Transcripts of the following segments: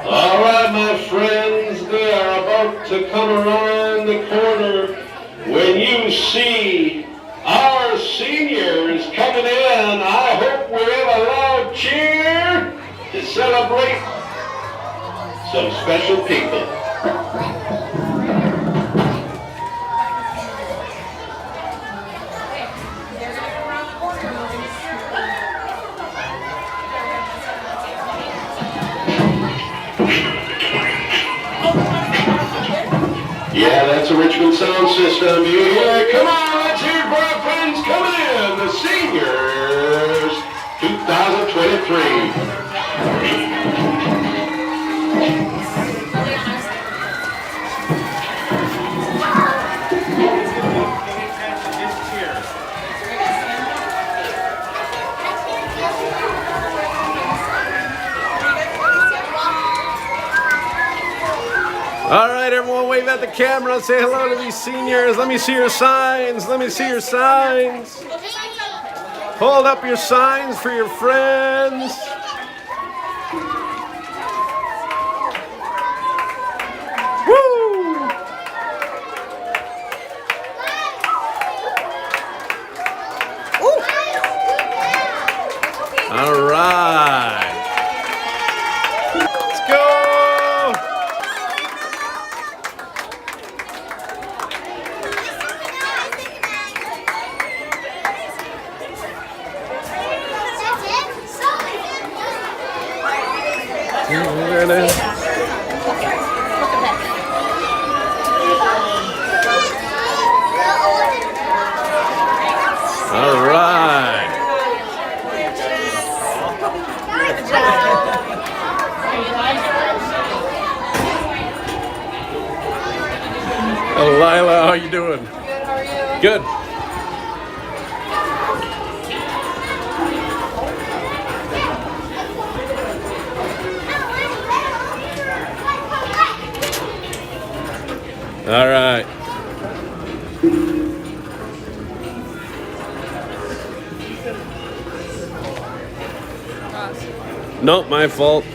All right, my friends, they are about to come around the corner. When you see our seniors coming in, I hope we have a loud cheer to celebrate some special people. Yeah, that's a Richmond sound system. Yeah, come on, let's hear it for our friends coming in, the seniors 2023. All right, everyone, wave at the camera. Say hello to these seniors. Let me see your signs. Let me see your signs. Hold up your signs for your friends. Woo! All right. Let's go. All right. Oh, Lila, how you doing? Good, how are you? Good. All right. Nope, my fault.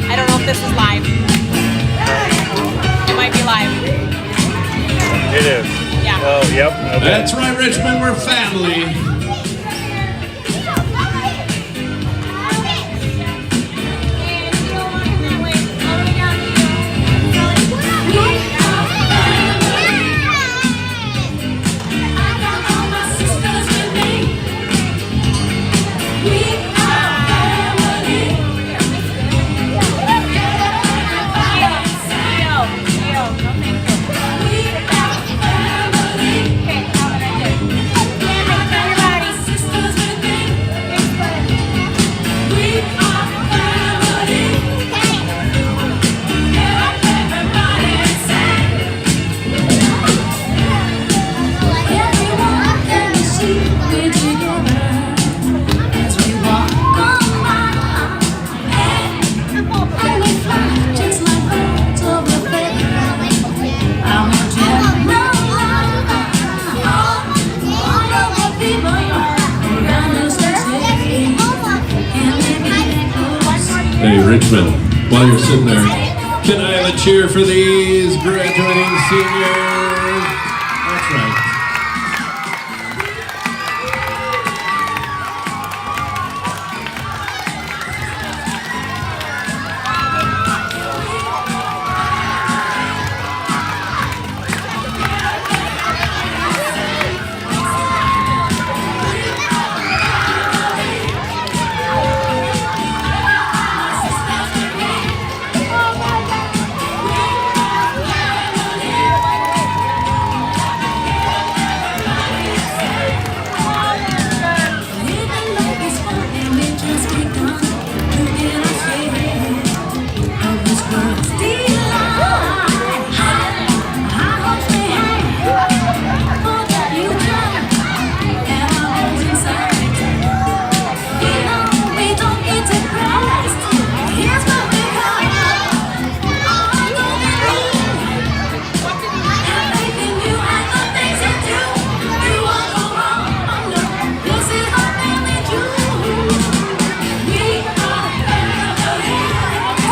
I don't know if this is live. It might be live. It is. Yeah. Oh, yep. Okay. That's right, Richmond, we're family. Okay, how did I do? Hey, Richmond, while you're sitting there, can I have a cheer for these graduating seniors? That's right.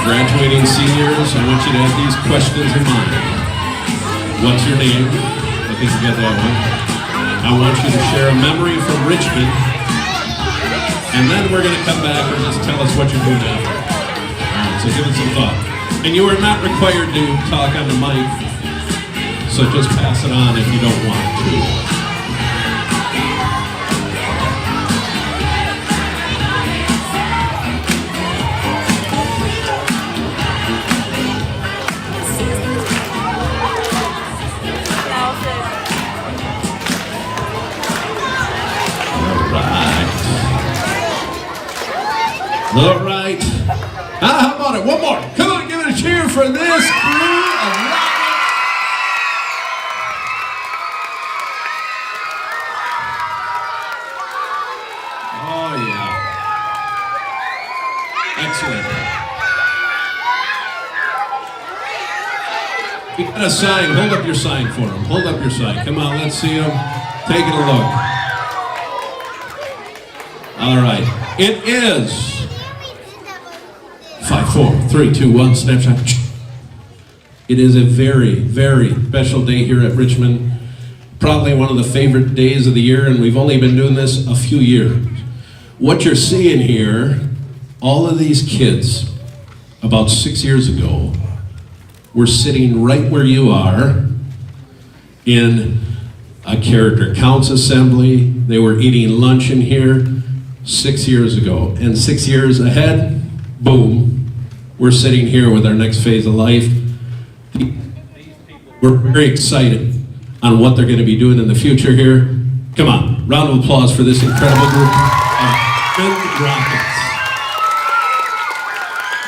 Graduating seniors, I want you to have these questions in mind. What's your name? I think you got that one. I want you to share a memory from Richmond. And then we're going to come back and just tell us what you're doing after. All right, so give it some thought. And you are not required to talk on the mic, so just pass it on if you don't want to. All right. How about it? One more. Come on, give it a cheer for this crew of rockets. Oh, yeah. Excellent. You got a sign. Hold up your sign for them. Hold up your sign. Come on, let's see them. Take a look. All right. It is 5, 4, 3, 2, 1, snapshot. It is a very, very special day here at Richmond. Probably one of the favorite days of the year, and we've only been doing this a few years. What you're seeing here, all of these kids, about 6 years ago, were sitting right where you are in a character counts assembly. They were eating lunch in here 6 years ago. And 6 years ahead, boom, we're sitting here with our next phase of life. We're very excited on what they're going to be doing in the future here. Come on, round of applause for this incredible group of Richmond Rockets.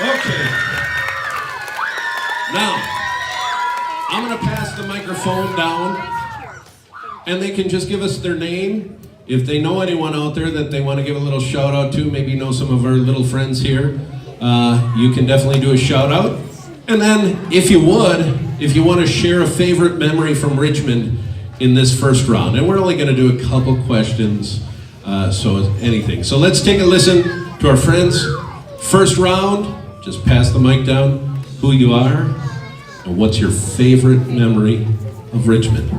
Okay. Now, I'm going to pass the microphone down, and they can just give us their name. If they know anyone out there that they want to give a little shout out to, maybe know some of our little friends here, you can definitely do a shout out. And then if you want to share a favorite memory from Richmond in this first round, and we're only going to do a couple questions, so anything. So let's take a listen to our friends. First round, just pass the mic down, who you are, and what's your favorite memory of Richmond.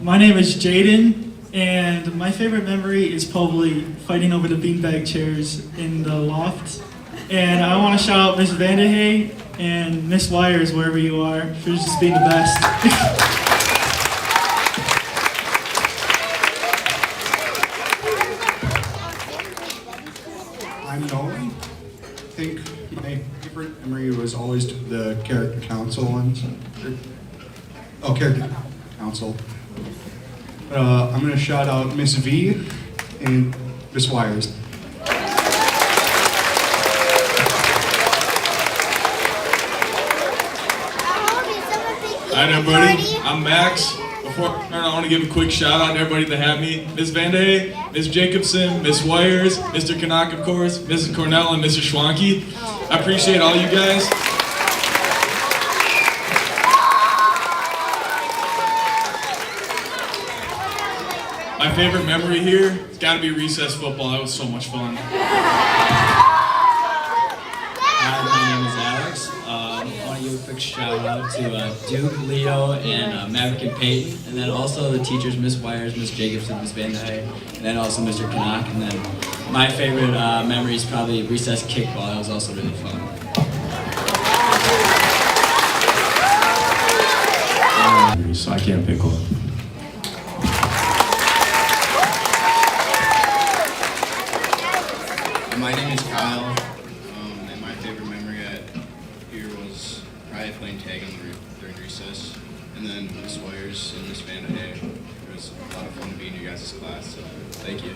My name is Jaden, and my favorite memory is probably fighting over the beanbag chairs in the loft. And I want to shout out Miss Vandehey and Miss Wires, wherever you are, for just being the best. I'm Nolan. I think my favorite memory was always the character council ones. Oh, character council. I'm going to shout out Miss V and Miss Wires. Hi everybody, I'm Max. Before I start, I want to give a quick shout out to everybody that had me. Ms. Vandehey, Ms. Jacobson, Ms. Wires, Mr. Kanak of course, Mrs. Cornell, and Mr. Schwanke. I appreciate all you guys. My favorite memory here, it's got to be recess football. That was so much fun. quick shout out to Duke, Leo, and Maverick and Peyton, and then also the teachers, Miss Wires, Miss Jacobson, Miss Van Dyke, and then also Mr. Canuck. And then my favorite memory is probably recess kickball. That was also really fun. So I can't pick one. My name is Kyle, and my favorite memory at here was probably playing tag on the roof during recess, and then Miss Wires and Miss Van Dyke. It was a lot of fun to be in your guys' class, so thank you.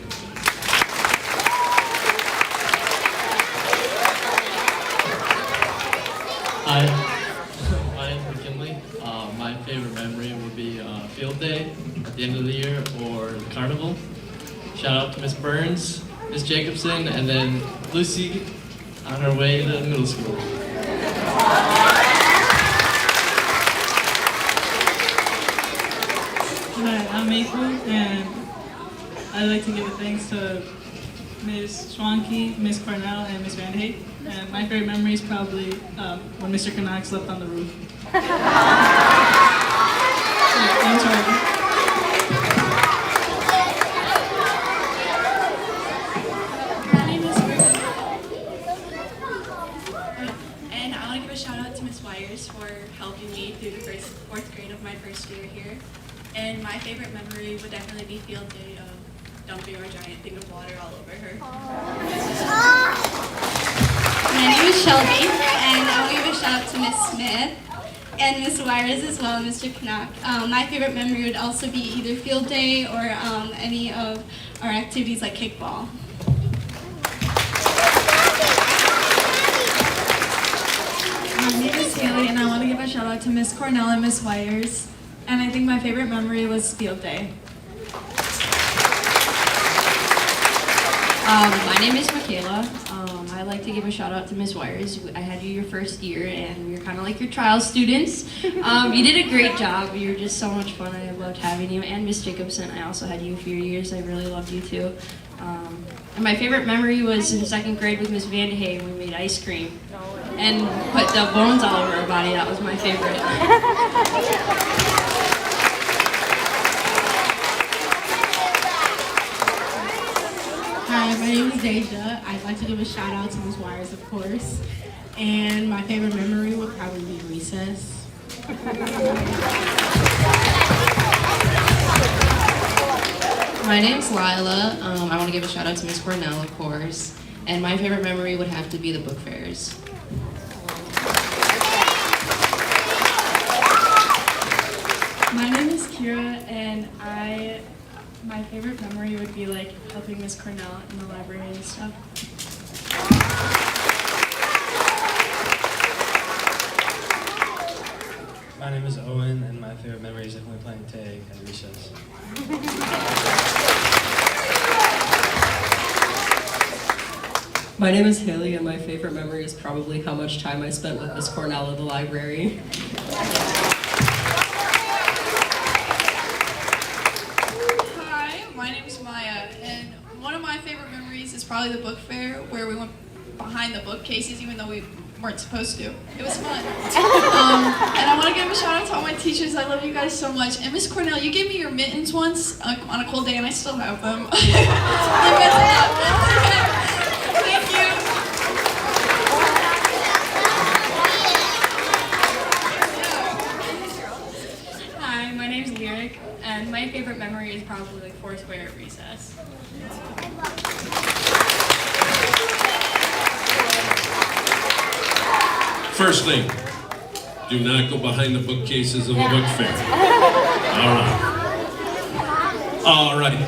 Hi, my name is McKinley. My favorite memory would be field day at the end of the year or the carnival. Shout out to Miss Burns, Miss Jacobson, and then Lucy on her way to middle school. Hi, I'm April, and I'd like to give a thanks to Ms. Schwanke, Ms. Cornell, and Ms. Van Hayt. And my favorite memory is probably when Mr. Canuck slept on the roof. I'm sorry. My name is Ruth, and I want to give a shout out to Ms. Wires for helping me through the fourth grade of my first year here. And my favorite memory would definitely be field day of dumping our giant thing of water all over her. My name is Shelby, and I want to give a shout out to Miss Smith and Miss Wires as well, and Mr. Canuck. My favorite memory would also be either field day or any of our activities like kickball. My name is Haley, and I want to give a shout out to Miss Cornell and Miss Wires. And I think my favorite memory was field day. My name is Michaela. I'd like to give a shout out to Ms. Wires. I had you your first year, and we were kind of like your trial students. You did a great job. You were just so much fun. I loved having you. And Miss Jacobson, I also had you a few years. I really loved you too. And my favorite memory was in second grade with Miss Van Hay. We made ice cream and put the bones all over her body. That was my favorite. Hi, my name is Deja. I'd like to give a shout out to Ms. Wires, of course. And my favorite memory would probably be recess. My name's Lila. I want to give a shout out to Miss Cornell, of course. And my favorite memory would have to be the book fairs. My name is Kira, and my favorite memory would be like helping Miss Cornell in the library and stuff. My name is Owen, and my favorite memory is definitely playing tag at recess. My name is Haley, and my favorite memory is probably how much time I spent with Miss Cornell in the library. Hi, my name is Maya, and one of my favorite memories is probably the book fair where we went behind the bookcases even though we weren't supposed to. It was fun. And I want to give a shout out to all my teachers. I love you guys so much. And Miss Cornell, you gave me your mittens once on a cold day, and I still have them. Thank you. Hi, my name's Lyric, and my favorite memory is probably like Foursquare at recess. First thing, do not go behind the bookcases of a book fair. All right.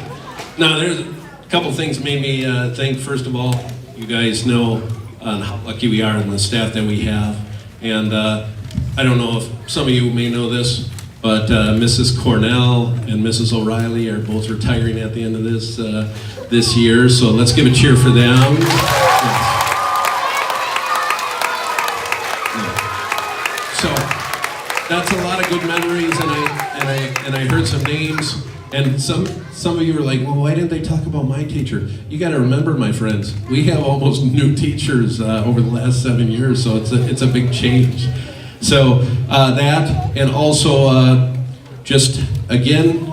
Now, there's a couple things made me think. First of all, you guys know how lucky we are in the staff that we have. And I don't know if some of you may know this, but Mrs. Cornell and Mrs. O'Reilly are both retiring at the end of this year. So let's give a cheer for them. So that's a lot of good memories, and I heard some names, and some of you were like, well, why didn't they talk about my teacher? You got to remember, my friends, we have almost new teachers over the last 7 years, so it's a big change. So that, and also just again,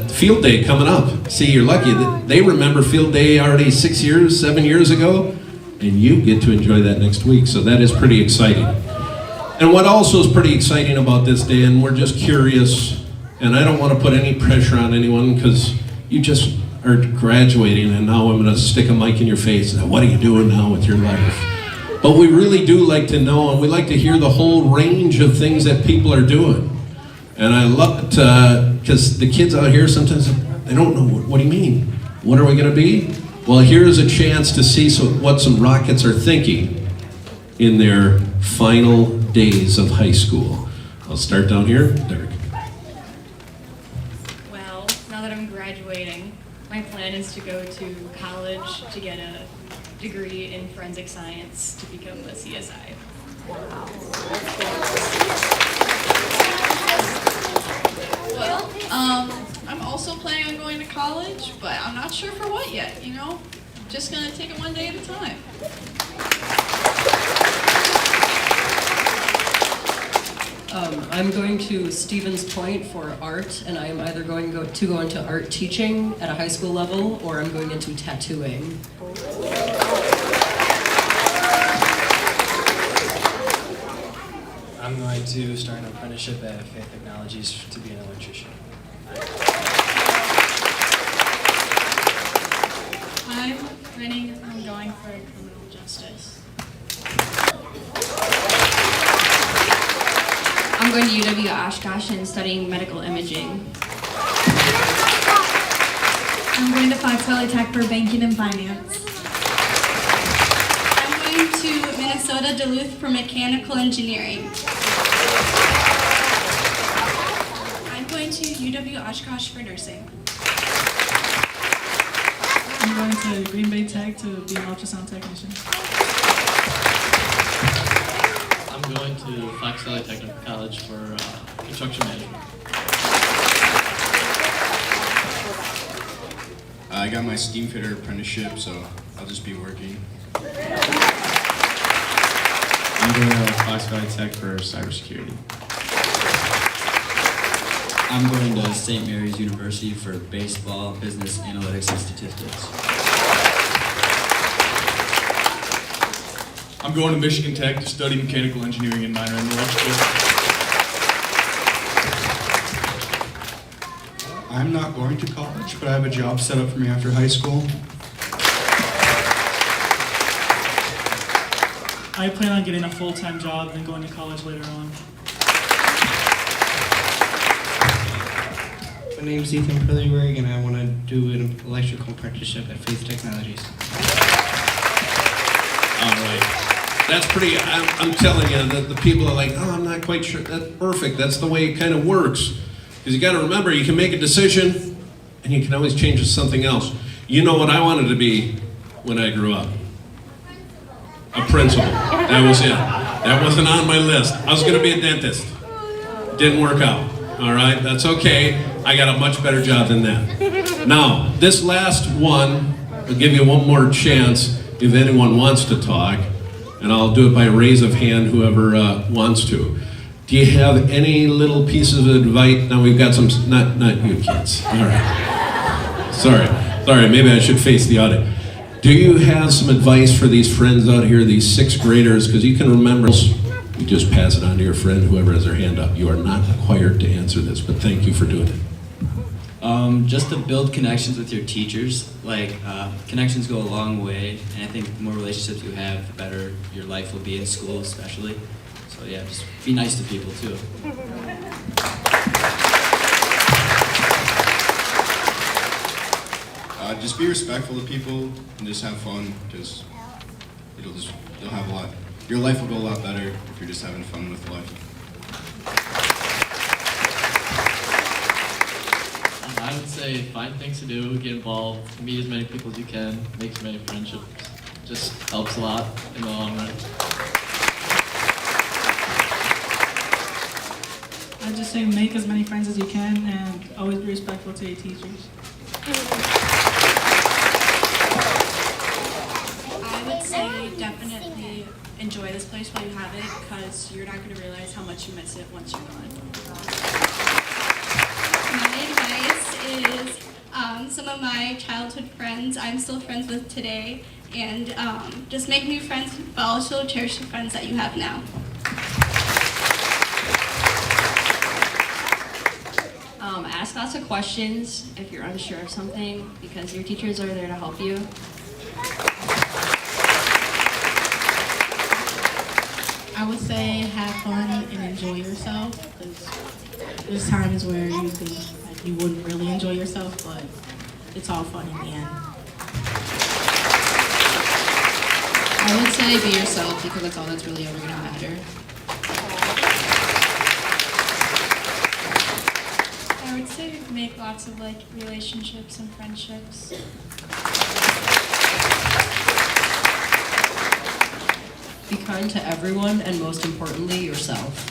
field day coming up. See, you're lucky that they remember field day already 6 years, 7 years ago, and you get to enjoy that next week. So that is pretty exciting. And what also is pretty exciting about this day, and we're just curious, and I don't want to put any pressure on anyone because you just are graduating, and now I'm going to stick a mic in your face. Now, what are you doing now with your life? But we really do like to know, and we like to hear the whole range of things that people are doing. And I love it because the kids out here sometimes they don't know what do you mean? What are we going to be? Well, here's a chance to see what some Rockets are thinking in their final days of high school. I'll start down here. Derek. Well, now that I'm graduating, my plan is to go to college to get a degree in forensic science to become a CSI. Well, I'm also planning on going to college, but I'm not sure for what yet, you know? Just gonna take it one day at a time. I'm going to Stevens Point for art, and I am either going to go into art teaching at a high school level, or I'm going into tattooing. I'm going to start an apprenticeship at Faith Technologies to be an electrician. I'm planning on going for criminal justice. I'm going to UW Oshkosh and studying medical imaging. I'm going to Fox Valley Tech for banking and finance. I'm going to Minnesota Duluth for mechanical engineering. I'm going to UW Oshkosh for nursing. I'm going to Green Bay Tech to be an ultrasound technician. I'm going to Fox Valley Technical College for construction management. I got my steam fitter apprenticeship, so I'll just be working. I'm going to Fox Valley Tech for cybersecurity. I'm going to St. Mary's University for baseball, business, analytics, and statistics. I'm going to Michigan Tech to study mechanical engineering and minor in electrical. I'm not going to college, but I have a job set up for me after high school. I plan on getting a full-time job and going to college later on. My name's Ethan Prillerberg, and I want to do an electrical apprenticeship at Faith Technologies. All right. That's pretty, I'm telling you, that the people are like, oh, I'm not quite sure. That's perfect. That's the way it kind of works. Because you got to remember, you can make a decision, and you can always change it to something else. You know what I wanted to be when I grew up? A principal. That was it. That wasn't on my list. I was going to be a dentist. Didn't work out. All right, that's okay. I got a much better job than that. Now, this last one, I'll give you one more chance if anyone wants to talk, and I'll do it by raise of hand, whoever wants to. Do you have any little pieces of advice? Now we've got some, not you kids. All right. Sorry, maybe I should face the audience. Do you have some advice for these friends out here, these sixth graders? Because you can remember, you just pass it on to your friend, whoever has their hand up. You are not required to answer this, but thank you for doing it. Just to build connections with your teachers. Like, connections go a long way, and I think the more relationships you have, the better your life will be in school, especially. So yeah, just be nice to people too. Just be respectful to people and just have fun, because you'll have a lot. Your life will go a lot better if you're just having fun with life. I would say find things to do, get involved, meet as many people as you can, make as many friendships. Just helps a lot in the long run. I'd just say make as many friends as you can and always be respectful to your teachers. I would say definitely enjoy this place while you have it, because you're not going to realize how much you miss it once you're gone. My advice is some of my childhood friends I'm still friends with today, and just make new friends, but also cherish the friends that you have now. Ask lots of questions if you're unsure of something, because your teachers are there to help you. I would say have fun and enjoy yourself, because there's times where you think like you wouldn't really enjoy yourself, but it's all fun in the end. I would say be yourself, because that's all that's really ever going to matter. I would say make lots of like relationships and friendships. Be kind to everyone, and most importantly, yourself.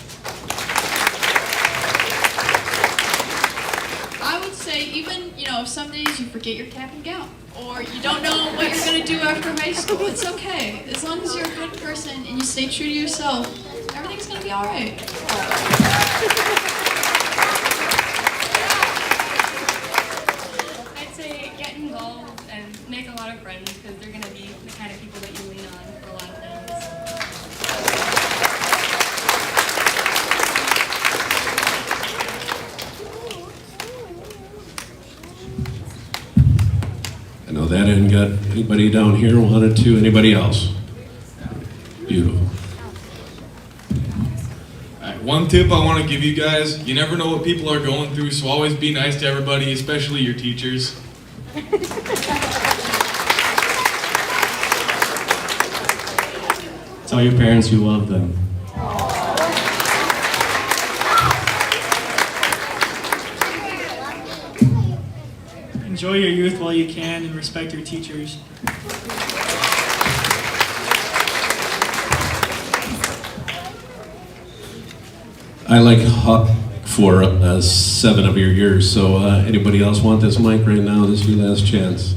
I would say even, if some days you forget your cap and gown, or you don't know what you're going to do after high school, it's okay. As long as you're a good person and you stay true to yourself, everything's going to be all right. I'd say get involved and make a lot of friends, because they're going to be the kind of people that you lean on for a lot of things. I know that didn't get anybody down here wanted to. Anybody else? Beautiful. Alright, one tip I want to give you guys, you never know what people are going through, so always be nice to everybody, especially your teachers. Tell your parents you love them. Enjoy your youth while you can and respect your teachers. I like Huck for 7 of your years, so anybody else want this mic right now? This is your last chance.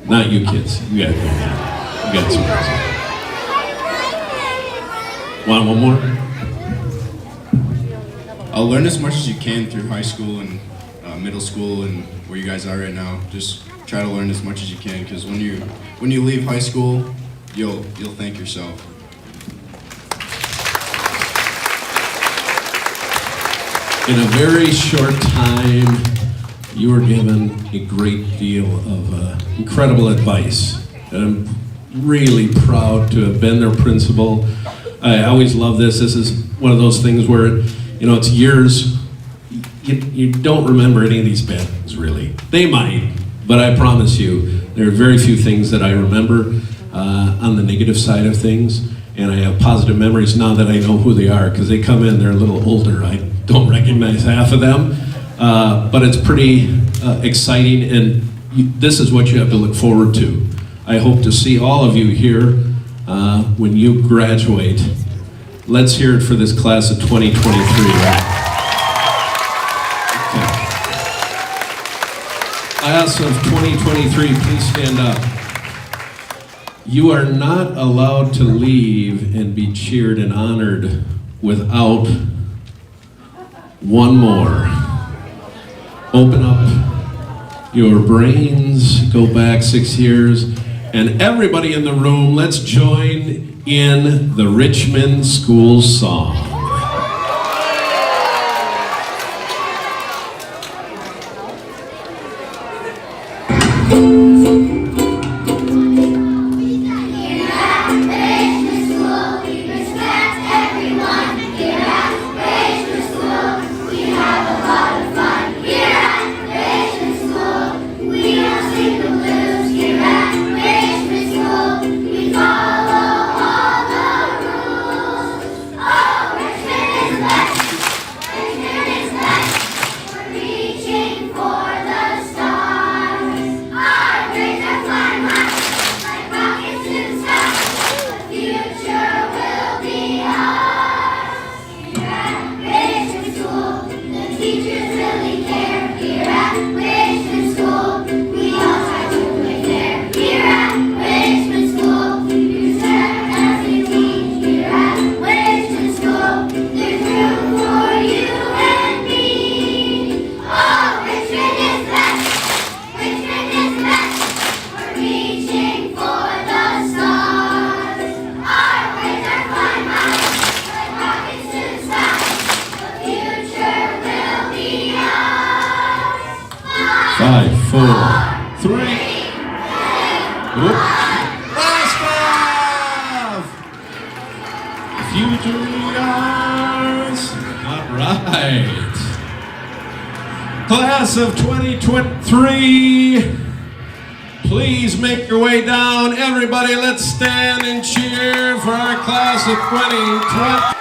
Not you kids. You got some. Want one more? I'll learn as much as you can through high school and middle school and where you guys are right now. Just try to learn as much as you can, because when you leave high school, you'll thank yourself. In a very short time, you were given a great deal of incredible advice. And I'm really proud to have been their principal. I always love this. This is one of those things where, it's years. You don't remember any of these bad things, really. They might, but I promise you, there are very few things that I remember on the negative side of things. And I have positive memories now that I know who they are, because they come in, they're a little older. I don't recognize half of them, but it's pretty exciting, and this is what you have to look forward to. I hope to see all of you here when you graduate. Let's hear it for this class of 2023. Class of 2023, please stand up. You are not allowed to leave and be cheered and honored without one more. Open up your brains, go back 6 years, and everybody in the room, let's join in the Richmond School Song. We follow all the rules. Oh, 4, 3. Whoop. Last five. Future yours. All right. Class of 2023. Please make your way down. Everybody, let's stand and cheer for our class of 2020.